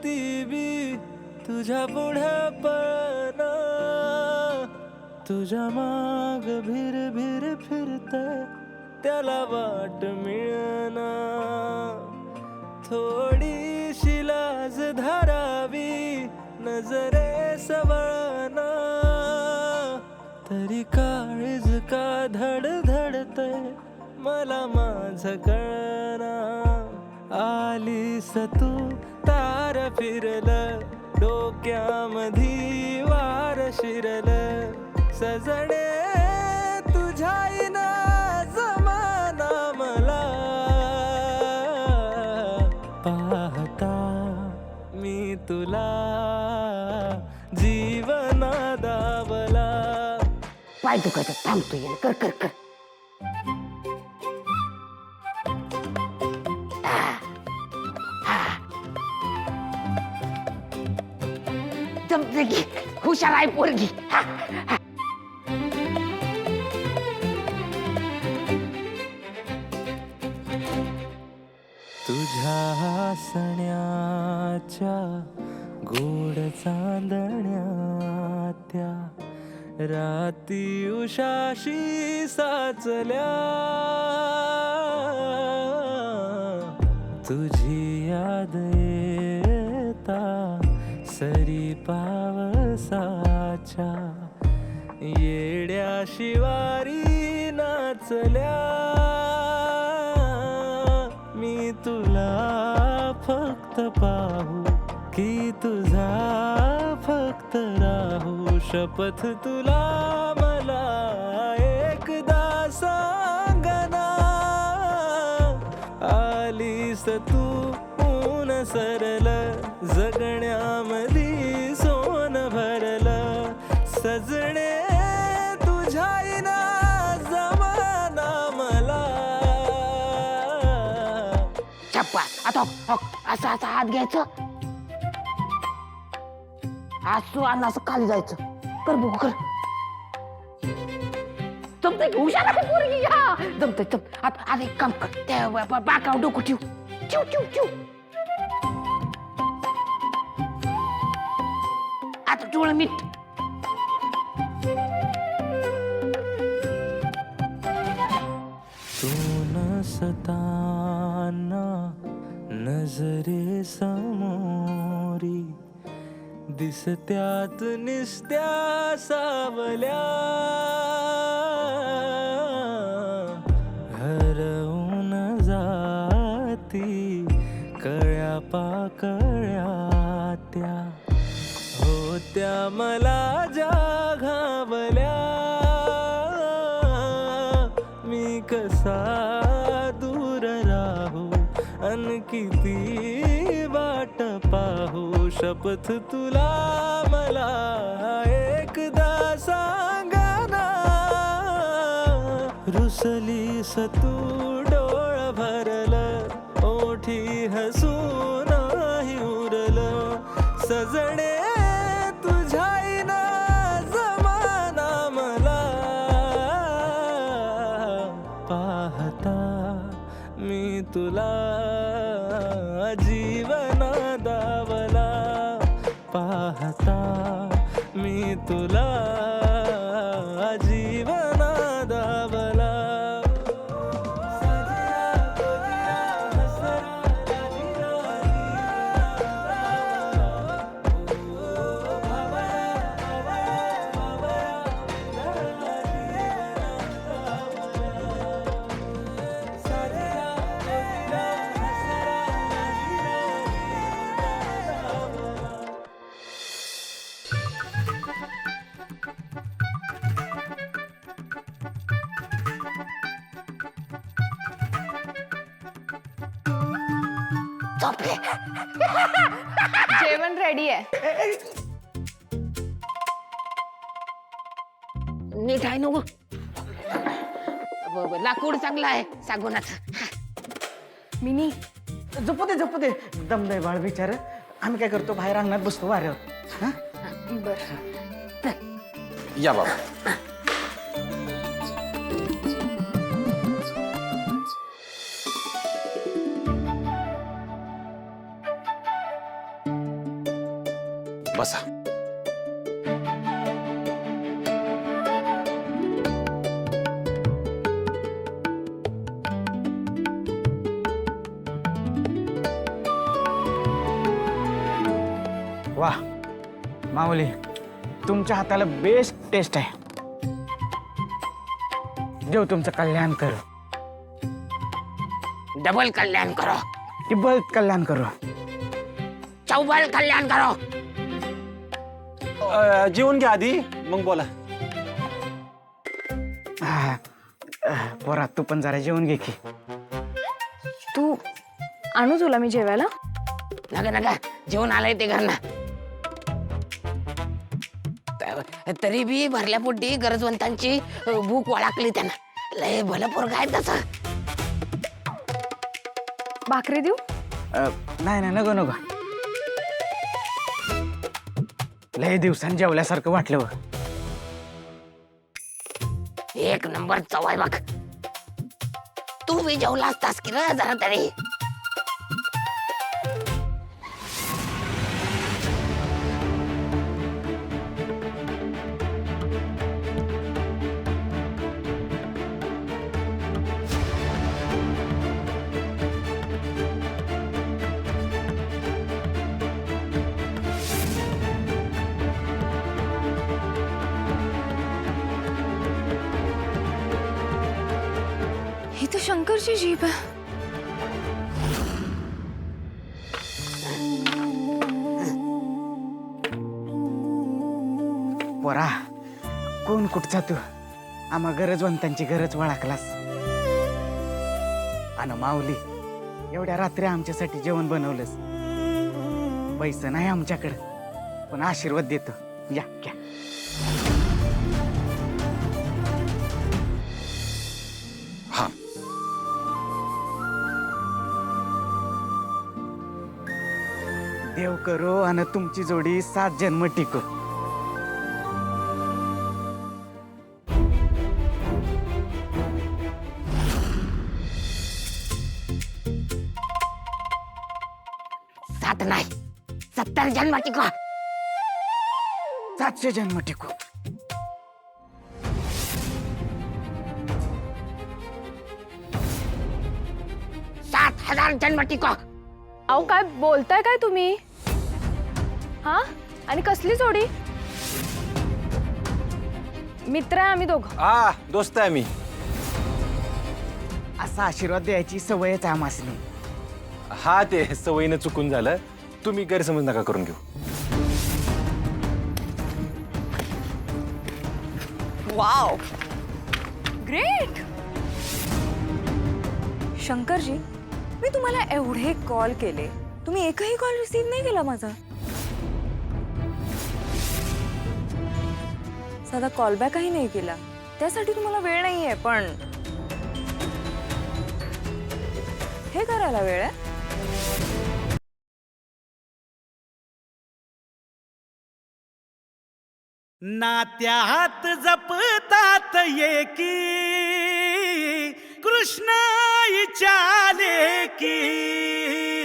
ती बी तुझ्या पुढे पळना, तुझ्या माग भिर भिर फिरते त्याला वाट मिळना. थोडीशी लाज धरावी नजरे सवळना, तरी काळीज का धडधडते मला माझं कळना. आलीस तू तार फिरलं डोक्यामधी वार शिरलं, सजणे तुझ्या जमाना मला पाहता मी तुला जीवना दावला. पाय दुखायचं थांबतो येईल कर कर कर. जमते की हुशार आहे पोरगी. तुझ्या हसण्याच्या गोड चांदण्या त्या राती उशाशी साचल्या, तुझी याद येता सरी पावसाच्या येड्या शिवारी नाचल्या. मी तुला फक्त पाहू की तुझा फक्त राहू, शपथ तुला मला एकदा सांगना. आलीस तू ऊन सरलं जगण्यामधी सोन भरलं, सजणे तुझ्या जमाना मला. छप्पा आता असं असं हात घ्यायचं, असं आणि असं खाली जायचं. कर बघू कर. जमतंय की हुशार आहे पोरगी. हा जमतंय जम. आता एक काम कर, त्या बाकावर डोकं ठेव ठेव ठेव ठेव. आता डोळं मीठ. तू नसताना नजरे समोरी दिसत्यात निस्त्या सावल्या, हरवून जाती कळ्या पाकळ्या त्या होत्या मला ज्या घावल्या. मी कसा दूर राहू अन किती वाट पाहू, शपथ तुला मला एकदा सांगना. रुसलीस तू डोळ भरलं ओठी हसून नाही उरलं, सजणे तुझ्या जमाना मला पाहता मी तुला जीवना दावला. पाहता मी तुला जीवना दावला. झोपले. जेवण रेडी आहे. नीट आहे नको. लाकूड चांगलं आहे सागोनाचं. मिनी झोपू दे दम नाही बाळ बिचार. आम्ही काय करतो बाहेर अंगणात बसतो वाऱ्यावर. हा बर. या बाबा. बसा. वा माऊली, तुमच्या हाताला बेस्ट टेस्ट आहे. देव तुमचं कल्याण करो. डबल कल्याण करो, टिबल कल्याण करो. चौबल कल्याण करो. जेवून घ्या आधी, मग बोला. पोरा तू पण जरा जेवून घे की. तू आणू तुला मी जेवायला? नका नका, जेवण आलंय ते घरना. तरी बी भरल्या पोटी गरजवंतांची भूक वळाकली त्यांना. लय भलं पोरग आहे तसं. भाकरी देऊ? नाही नाही, नको नको. लय दिवसांनी जेवल्यासारखं वाटलं बघ. एक नंबर चवाय बघ. तू बी जेवला असतास की र जरा तरी. ही तर शंकरची जीभ आहे. पोरा कोण कुठचा तू? आम्हा गरजवंतांची गरज वळखलास. आणि माऊली, एवढ्या रात्री आमच्यासाठी जेवण बनवलंस. पैसा नाही आमच्याकडे, पण आशीर्वाद देतो. या घ्या. हा. देव करो आणि तुमची जोडी 7 जन्म टिको. सात नाही 70 जन्म टिको. 700 जन्म टिको. 7000 जन्म टिको. अहो काय बोलताय काय तुम्ही? हा, आणि कसली जोडी? मित्र आहे आम्ही दोघं. दोस्त आहे मी. असा आशीर्वाद द्यायची सवयच आहे आम्हासनी. हा, ते सवयीनं चुकून झालं. तुम्ही गैरसमज नका करून घेऊ. Wow, great. शंकरजी, मी तुम्हाला एवढे कॉल केले, तुम्ही एकही कॉल रिसीव्ह नाही केला माझा. साधा कॉलबॅकही नाही केला. त्यासाठी तुम्हाला वेळ नाहीये, पण हे करायला वेळ आहे. नात्यात जपतात एकी कृष्ण इचाले की